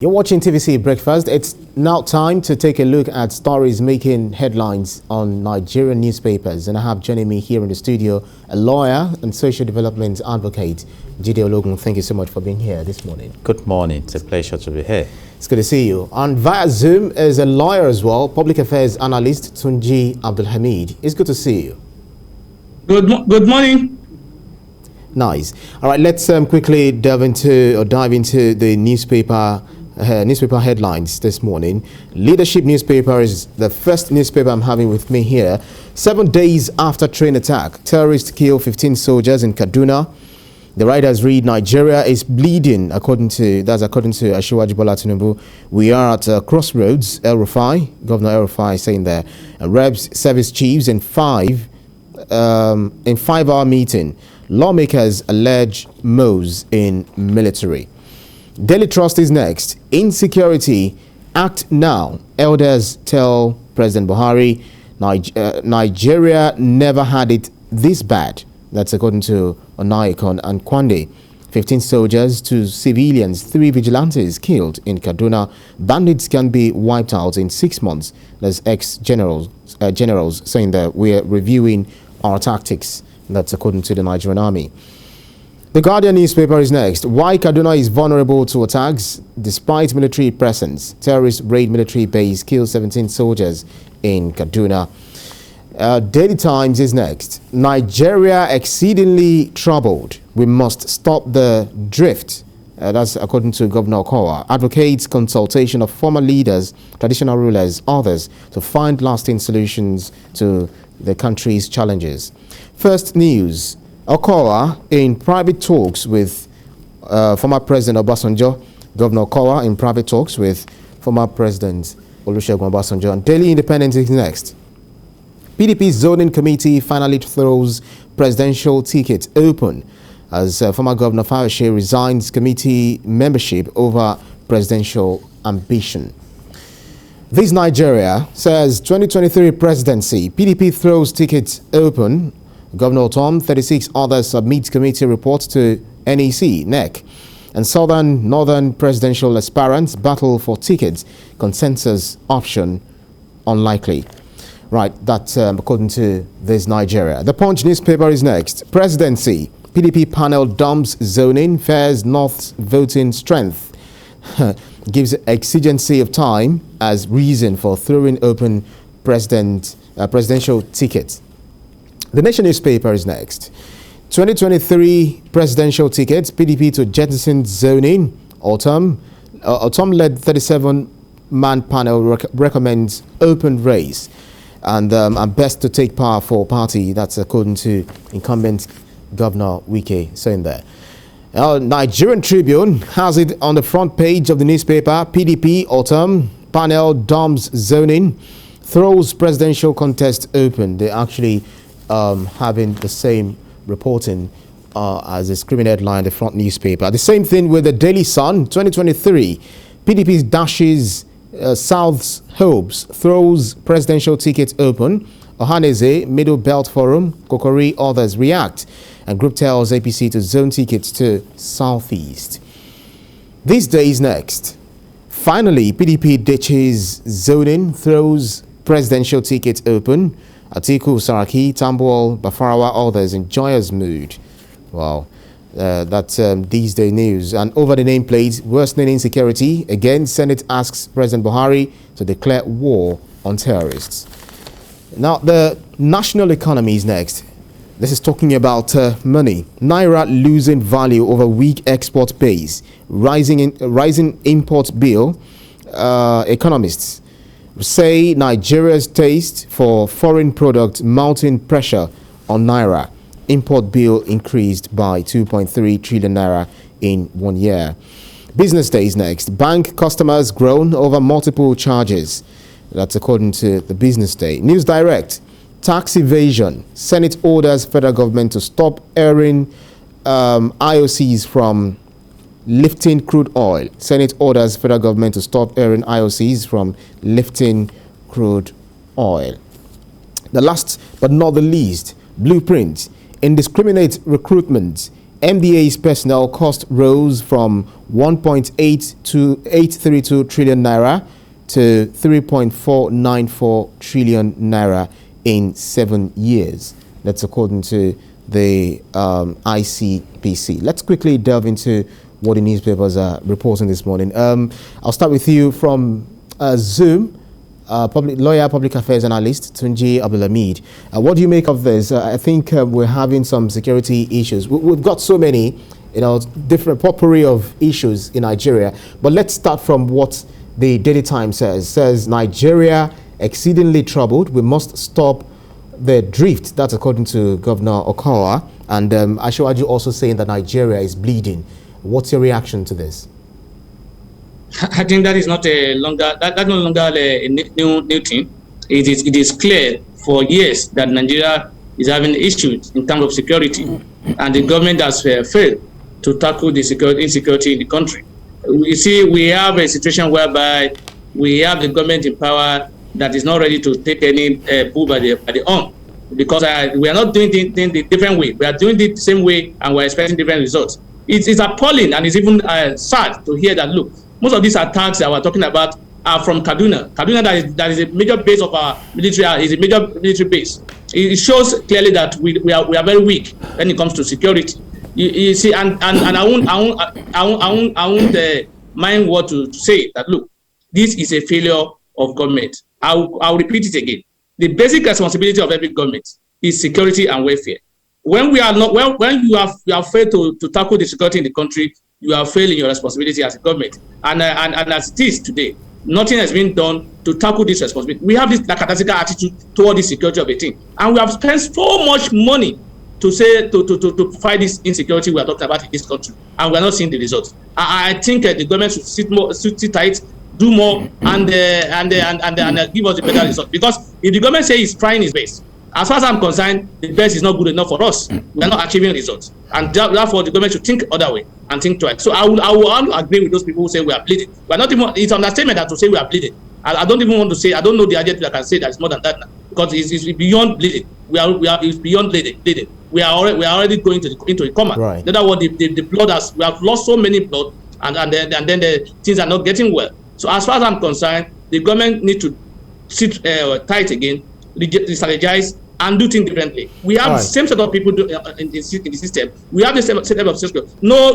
You're watching TVC Breakfast. It's now time to take a look at stories making headlines on Nigerian newspapers. And I have joining me here in the studio a lawyer and social development advocate, Jide Ologun. Thank you so much for being here this morning. Good morning. It's a pleasure to be here. It's good to see you. And via Zoom is a lawyer as well, public affairs analyst Tunji Abdulhamid. It's good to see you. Good morning. Nice. All right, let's quickly dive into the newspaper headlines this morning. Leadership newspaper is the first newspaper I'm having with me here. 7 days after train attack, terrorists kill 15 soldiers in Kaduna. The writers read, Nigeria is bleeding, according to Asiwaju Bola Tinubu. We are at a crossroads. Governor El Rufai saying there. Rebs service chiefs in 5-hour meeting. Lawmakers allege moves in military. Daily Trust is next. Insecurity, act now. Elders tell President Buhari, Nigeria never had it this bad. That's according to Onaikon and Kwande. 15 soldiers, 2 civilians, 3 vigilantes killed in Kaduna. Bandits can be wiped out in 6 months. There's ex-generals saying that we're reviewing our tactics. That's according to the Nigerian army. The Guardian newspaper is next. Why Kaduna is vulnerable to attacks despite military presence. Terrorists raid military base, kill 17 soldiers in Kaduna. Daily Times is next. Nigeria exceedingly troubled. We must stop the drift. That's according to Governor Okowa. Advocates consultation of former leaders, traditional rulers, others to find lasting solutions to the country's challenges. First news. Okowa in private talks with former President Obasanjo. Governor Okowa in private talks with former President Olusegun Obasanjo. And Daily Independent is next. PDP zoning committee finally throws presidential ticket open as former Governor Fayose resigns committee membership over presidential ambition. This Nigeria says 2023 presidency. PDP throws tickets open. Governor Tom, 36 others submit committee reports to NEC. And northern presidential aspirants battle for tickets. Consensus option unlikely. Right, that's according to this Nigeria. The Punch newspaper is next. Presidency. PDP panel dumps zoning, fares North's voting strength. Gives exigency of time as reason for throwing open presidential tickets. The Nation newspaper is next. 2023 presidential tickets, PDP to jettison zoning. Autumn-led 37-man panel recommends open race and best to take power for party. That's according to incumbent Governor Wike saying there. Nigerian Tribune has it on the front page of the newspaper. PDP autumn panel dumps zoning, throws presidential contest open. They actually having the same reporting as a screaming headline, the front newspaper. The same thing with the Daily Sun. 2023, PDP dashes South's hopes, throws presidential ticket open. Ohaneze, Middle Belt Forum, Kokori, others react. And group tells APC to zone tickets to Southeast. These days next. Finally, PDP ditches zoning, throws presidential ticket open. Atiku, Saraki, Tambuwal, Bafarawa, others in joyous mood. Wow, that's these day news. And over the nameplate, worsening insecurity. Again, Senate asks President Buhari to declare war on terrorists. Now, the national economy is next. This is talking about money. Naira losing value over weak export base. Rising import bill. Economists say Nigeria's taste for foreign products mounting pressure on Naira. Import bill increased by 2.3 trillion Naira in 1 year. Business days next. Bank customers groan over multiple charges. That's according to the Business Day. News Direct. Tax evasion. Senate orders federal government to stop airing IOCs from lifting crude oil. Senate orders federal government to stop airing IOCs from lifting crude oil. The last but not the least, blueprint. Indiscriminate recruitment MDA's personnel cost rose from 1.832 trillion naira to 3.494 trillion naira in 7 years. That's according to the ICPC. Let's quickly delve into what the newspapers are reporting this morning. I'll start with you from Zoom. Public affairs analyst Tunji Abdulhamid. What do you make of this? I think we're having some security issues. We've got so many, different potpourri of issues in Nigeria. But let's start from what the Daily Times says. It says Nigeria exceedingly troubled. We must stop the drift. That's according to Governor Okowa. And Ashwaju also saying that Nigeria is bleeding. What's your reaction to this? I think that is not that's no longer a new thing. It is clear for years that Nigeria is having issues in terms of security, and the government has failed to tackle the insecurity in the country. You see, we have a situation whereby we have the government in power that is not ready to take any bull by the horn, because we are not doing things the different way. We are doing it the same way, and we're expecting different results. It's appalling, and it's even sad to hear that. Look, most of these attacks that we're talking about are from Kaduna. Kaduna, that is a major base of our military, is a major military base. It shows clearly that we are very weak when it comes to security. You see, and I won't mind what to say that. Look, this is a failure of government. I'll repeat it again. The basic responsibility of every government is security and welfare. When we are not, when you have failed to tackle the security in the country, you are failing your responsibility as a government. And as it is today, nothing has been done to tackle this responsibility. We have this lackadaisical attitude toward the security of a thing. And we have spent so much money to fight this insecurity we are talking about in this country. And we are not seeing the results. I think the government should sit tight, do more, and give us a better result. Because if the government says it's trying its best, as far as I'm concerned, the best is not good enough for us. We are not achieving results. And therefore, the government should think other way and think twice. So I will agree with those people who say we are bleeding. We are not even, it's an understatement that to say we are bleeding. I don't even want to say, I don't know the adjective that can say that it's more than that now. Because it's beyond bleeding. It's beyond bleeding. We are already going into a coma. Right. In other words, the blood we have lost so many blood, and then the things are not getting well. So as far as I'm concerned, the government needs to sit tight again, strategize, and do things differently. We have the same set of people in the system. We have the same set of system. No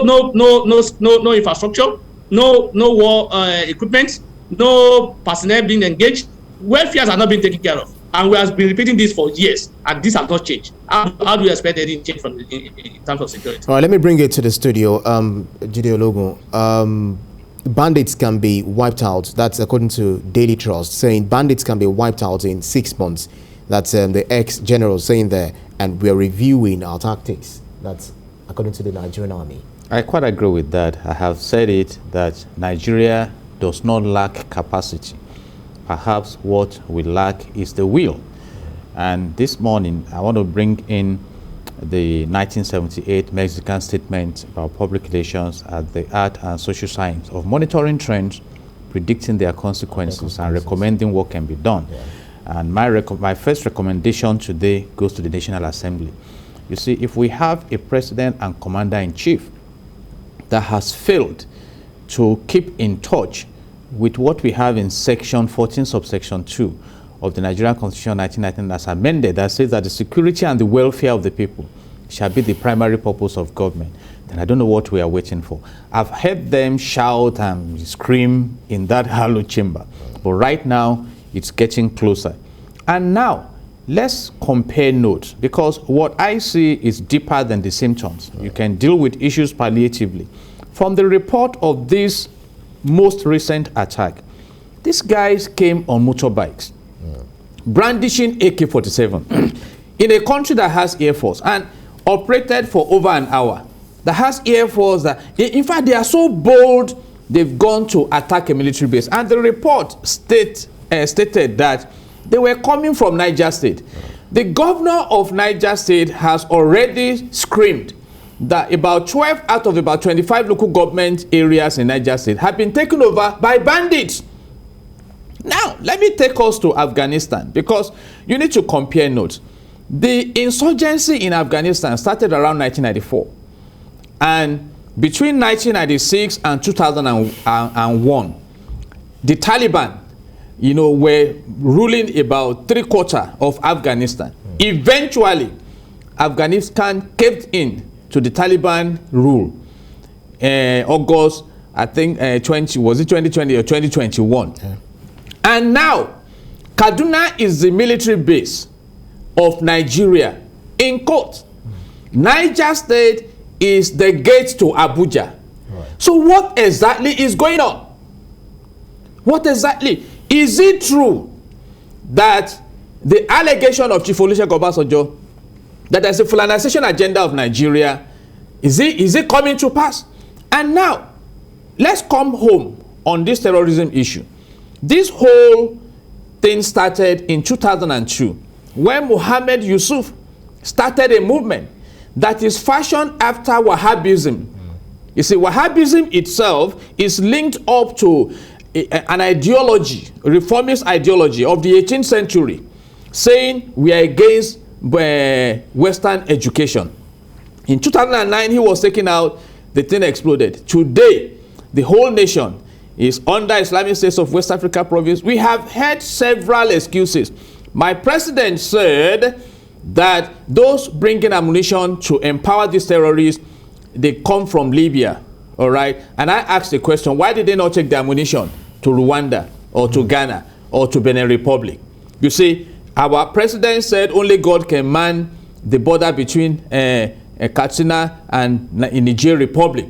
infrastructure, no war equipment, no personnel being engaged. Welfare are not being taken care of, and we have been repeating this for years, and this has not changed. How do you expect any change from in terms of security? All right, let me bring it to the studio. Jide Ologun. Bandits can be wiped out. That's according to Daily Trust, saying bandits can be wiped out in 6 months. That's the ex-general saying there, and we're reviewing our tactics. That's according to the Nigerian army. I quite agree with that. I have said it that Nigeria does not lack capacity. Perhaps what we lack is the will. And this morning, I want to bring in the 1978 Mexican statement about public relations as the art and social science of monitoring trends, predicting their consequences, and recommending what can be done. Yeah. And my first recommendation today goes to the National Assembly. You see, if we have a president and commander-in-chief that has failed to keep in touch with what we have in section 14 subsection 2 of the Nigerian Constitution 1919 as amended, that says that the security and the welfare of the people shall be the primary purpose of government, then I don't know what we are waiting for. I've heard them shout and scream in that hallowed chamber, but right now it's getting closer. And now let's compare notes, because what I see is deeper than the symptoms. You can deal with issues palliatively. From the report of this most recent attack, these guys came on motorbikes, brandishing AK-47 in a country that has Air Force and operated for over an hour, that has Air Force. In fact, they are so bold, they've gone to attack a military base. And the report stated that they were coming from Niger State. The governor of Niger State has already screamed that about 12 out of about 25 local government areas in Niger State have been taken over by bandits. Now, let me take us to Afghanistan, because you need to compare notes. The insurgency in Afghanistan started around 1994. And between 1996 and 2001, the Taliban, were ruling about 3/4 of Afghanistan. Eventually, Afghanistan caved in to the Taliban rule. August, I think, 2020 or 2021? Yeah. And now, Kaduna is the military base of Nigeria. In court, Niger State is the gate to Abuja. Right. So what exactly is going on? What exactly? Is it true that the allegation of Chief Olusegun Obasanjo that there's a Fulanization agenda of Nigeria, is it coming to pass? And now, let's come home on this terrorism issue. This whole thing started in 2002 when Mohammed Yusuf started a movement that is fashioned after Wahhabism. You see, Wahhabism itself is linked up to an ideology, a reformist ideology of the 18th century, saying we are against Western education. In 2009, he was taken out, the thing exploded. Today, the whole nation is under Islamic State of West Africa province. We have heard several excuses. My president said that those bringing ammunition to empower these terrorists, they come from Libya, all right? And I asked the question, why did they not take the ammunition to Rwanda or to Ghana or to Benin Republic? You see, our president said only God can man the border between Katsina and Niger Republic.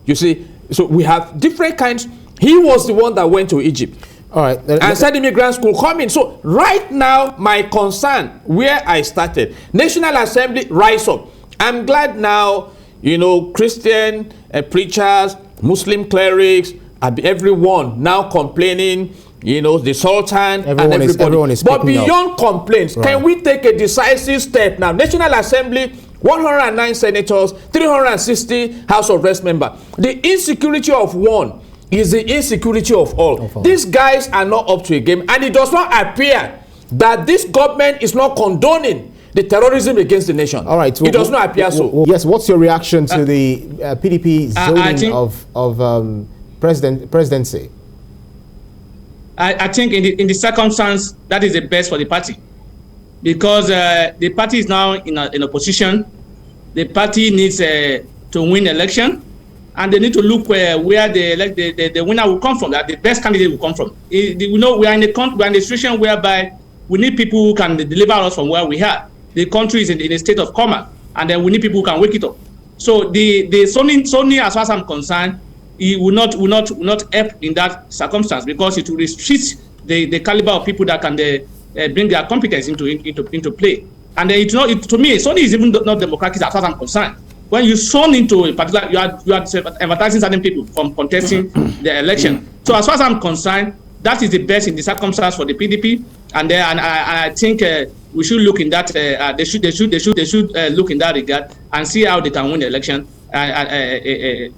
You see, so we have different kinds. He was the one that went to Egypt. All right. And said immigrants could come in. So right now, my concern, where I started, National Assembly, rise up. I'm glad now, Christian preachers, Muslim clerics, everyone now complaining, the Sultan and everybody. But beyond complaints, right, can we take a decisive step now? National Assembly, 109 senators, 360 House of Reps members. The insecurity of one is the insecurity of all. These guys are not up to a game, and it does not appear that this government is not condoning the terrorism against the nation. All right. It does not appear so. Yes. What's your reaction to the PDP zoning of presidency? I think in the circumstance, that is the best for the party, because the party is now in opposition. The party needs to win election, and they need to look where the winner will come from, that the best candidate will come from. We are in a situation whereby we need people who can deliver us from where we are. The country is in a state of coma, and then we need people who can wake it up. So the Sony, as far as I'm concerned, it will not help in that circumstance, because it will restrict the caliber of people that can bring their competence into play. And to me, Sony is even not democratic as far as I'm concerned. When you son into a particular, you are advertising certain people from contesting the election. So as far as I'm concerned, that is the best in the circumstance for the PDP, and I think we should look in that. They should look in that regard and see how they can win the election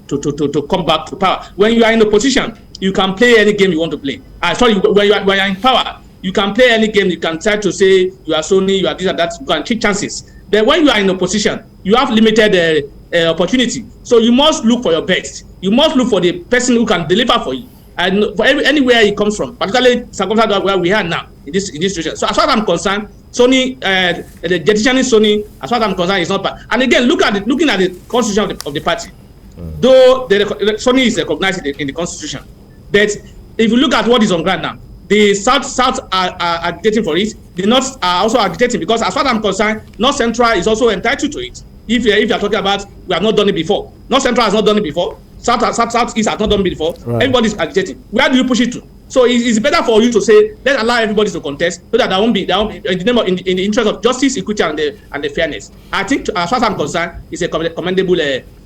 to come back to power. When you are in opposition, you can play any game you want to play. When you are in power, you can play any game. You can try to say you are Sony, you are this and that. You can take chances. But when you are in opposition, you have limited opportunity. So you must look for your best. You must look for the person who can deliver for you, and for anywhere he comes from, particularly circumstances where we are now in this situation. So as far as I'm concerned, Sony, the petitioning Sony, as far as I'm concerned, is not bad. And again, looking at the constitution of the party, though Sony is recognized in the constitution, but if you look at what is on ground now, the South are agitating for it. The North are also agitating, because as far as I'm concerned, North Central is also entitled to it. If you're talking about, we have not done it before. North Central has not done it before. South East has not done it before. Right. Everybody's agitating. Where do you push it to? So it's better for you to say, let's allow everybody to contest, so that there won't be in the interest of justice, equity, and the fairness. I think, as far as I'm concerned, it's a commendable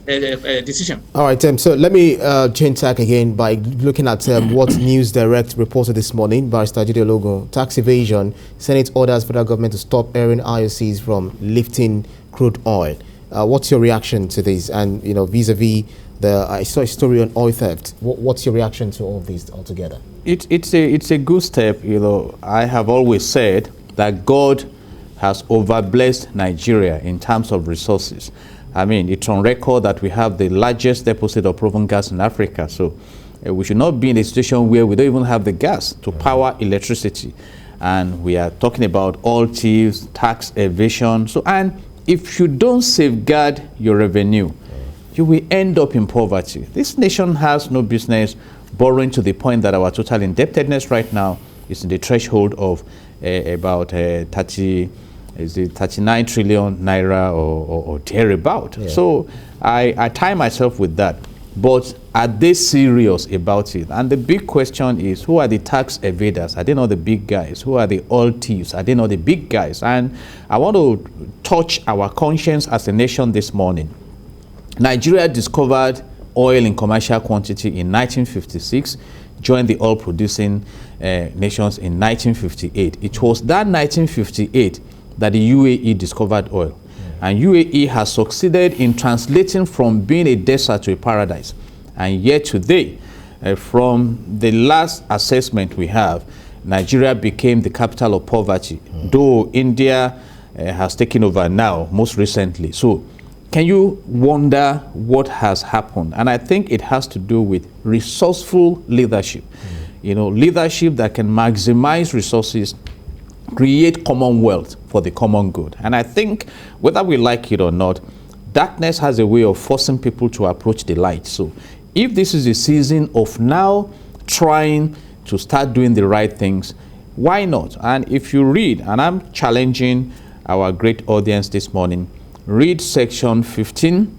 decision. All right, so let me change tack again by looking at what News Direct reported this morning by Jide Logo. Tax evasion. Senate orders federal government to stop airing IOCs from lifting crude oil. What's your reaction to this? And vis-a-vis I saw a story on oil theft. What's your reaction to all of these altogether? It's a good step. I have always said that God has overblessed Nigeria in terms of resources, I mean, it's on record that we have the largest deposit of proven gas in Africa. So we should not be in a situation where we don't even have the gas to power electricity. And we are talking about oil thieves, tax evasion. So, and if you don't safeguard your revenue, you will end up in poverty. This nation has no business borrowing to the point that our total indebtedness right now is in the threshold of about 39 trillion naira or thereabout. Yeah. So I tie myself with that. But are they serious about it? And the big question is, who are the tax evaders? Are they not the big guys? Who are the oil thieves? Are they not the big guys? And I want to touch our conscience as a nation this morning. Nigeria discovered oil in commercial quantity in 1956, joined the oil-producing nations in 1958. It was that 1958 that the UAE discovered oil. And UAE has succeeded in translating from being a desert to a paradise. And yet today, from the last assessment we have, Nigeria became the capital of poverty, though India has taken over now, most recently. So can you wonder what has happened? And I think it has to do with resourceful leadership. You know, leadership that can maximize resources, create common wealth for the common good. And I think whether we like it or not, darkness has a way of forcing people to approach the light. So if this is a season of now trying to start doing the right things, why not? And if you read, and I'm challenging our great audience this morning, read section 15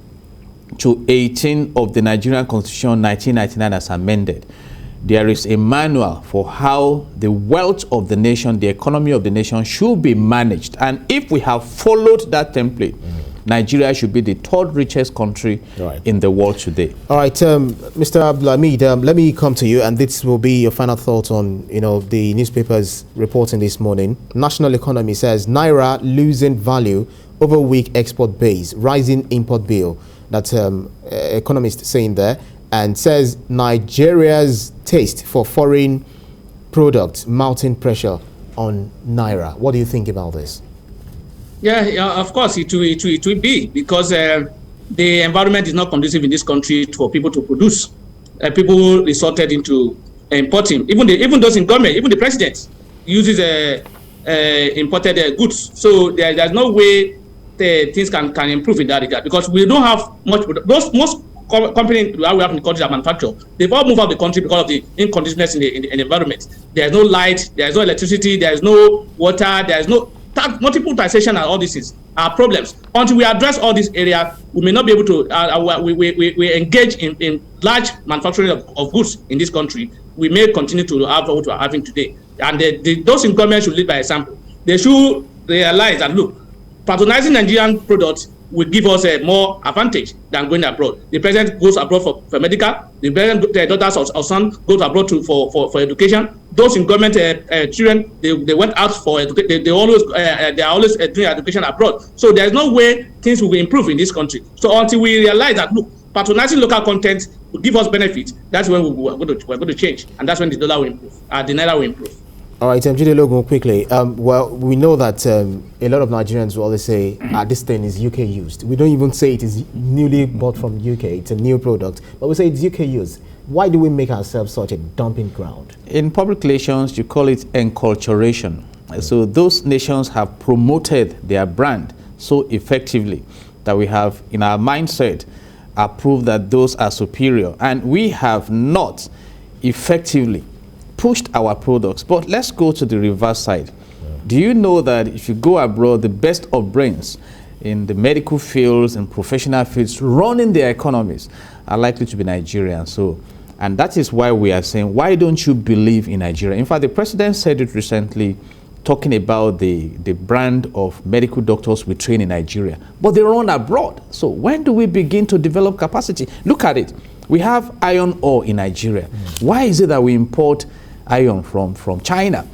to 18 of the Nigerian Constitution 1999 as amended. There is a manual for how the wealth of the nation, the economy of the nation should be managed. And if we have followed that template, Nigeria should be the third richest country in the world today. All right, Mr. Abdulhamid, let me come to you, and this will be your final thoughts on, the newspapers reporting this morning. National Economy says Naira losing value over weak export base, rising import bill. That's economist saying there, and says Nigeria's taste for foreign products mounting pressure on Naira. What do you think about this? Yeah, of course it will be, because the environment is not conducive in this country for people to produce. People resorted into importing. Even those in government, even the president uses imported goods. So there's no way things can improve in that regard, because we don't have much. Most companies that we have in the country that manufacture, they've all moved out of the country because of the inconduciveness in the environment. There's no light, there's no electricity, there's no water, there's no multiple taxation, and all these are problems. Until we address all these areas, we may not be able to. We engage in large manufacturing of goods in this country. We may continue to have what we are having today. And those in government should lead by example. They should realize that, look, patronizing Nigerian products will give us a more advantage than going abroad. The president goes abroad for medical. The president, their daughters or son goes abroad for education. Those in government children, they went out for education. They are always doing education abroad. So there's no way things will improve in this country. So until we realize that, look, patronizing local content will give us benefits, that's when we're going to change, and that's when the dollar will improve, the naira will improve. All right, Jide Logun, quickly. Well, we know that a lot of Nigerians will always say, this thing is UK used. We don't even say it is newly bought from UK. It's a new product, but we say it's UK used. Why do we make ourselves such a dumping ground? In public relations, you call it enculturation. So those nations have promoted their brand so effectively that we have, in our mindset, approved that those are superior. And we have not effectively pushed our products. But let's go to the reverse side. Do you know that if you go abroad, the best of brains in the medical fields and professional fields running their economies are likely to be Nigerians? So, and that is why we are saying, why don't you believe in Nigeria? In fact, the president said it recently, talking about the brand of medical doctors we train in Nigeria, but they run abroad. So when do we begin to develop capacity? Look at it. We have iron ore in Nigeria. Why is it that we import iron from China?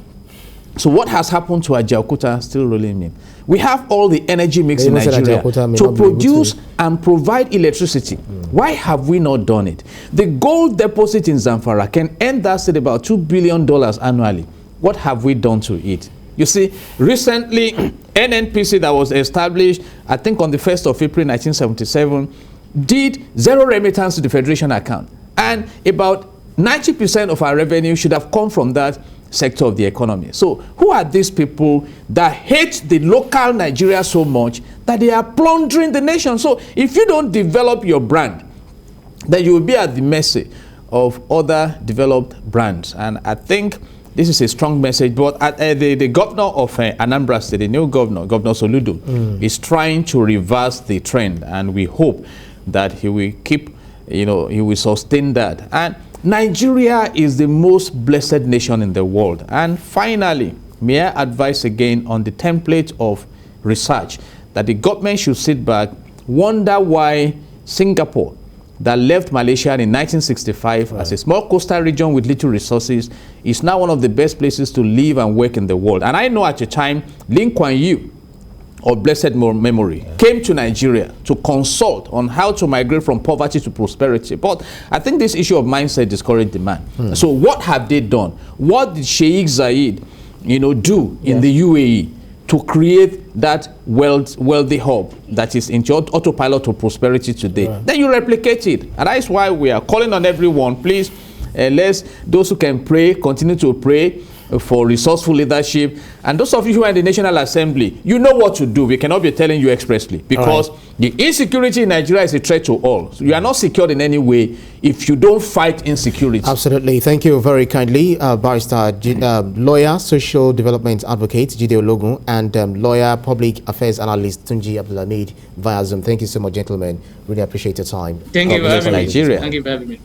So what has happened to Ajaokuta still rolling in? We have all the energy mix in Nigeria to produce and provide electricity. Why have we not done it? The gold deposit in Zamfara can earn that state about $2 billion annually. What have we done to it? You see, recently, NNPC that was established, I think on the 1st of April 1977, did zero remittance to the Federation account. And about 90% of our revenue should have come from that sector of the economy. So who are these people that hate the local Nigeria so much that they are plundering the nation? So if you don't develop your brand, then you will be at the mercy of other developed brands. And I think this is a strong message, but the governor of Anambra State, the new governor, Governor Soludo, is trying to reverse the trend, and we hope that he will keep, he will sustain that. And Nigeria is the most blessed nation in the world. And finally, may I advise again on the template of research that the government should sit back, wonder why Singapore, that left Malaysia in 1965 as a small coastal region with little resources, is now one of the best places to live and work in the world. And I know at a time, Lee Kuan Yew, of blessed memory, came to Nigeria to consult on how to migrate from poverty to prosperity. But I think this issue of mindset discouraged the man. So what have they done? What did Sheikh Zayed, do in the UAE to create that wealthy hub that is in autopilot to prosperity today? Then you replicate it. And that is why we are calling on everyone, please, those who can pray, continue to pray for resourceful leadership. And those of you who are in the National Assembly, you know what to do. We cannot be telling you expressly, because the insecurity in Nigeria is a threat to all. So you are not secured in any way if you don't fight insecurity. Absolutely. Thank you very kindly, Barrister, lawyer, social development advocate Jide Ologun, and lawyer, public affairs analyst Tunji Abdulhamid via Zoom. Thank you so much, gentlemen. Really appreciate your time. Thank you for having me. Thank you for having me.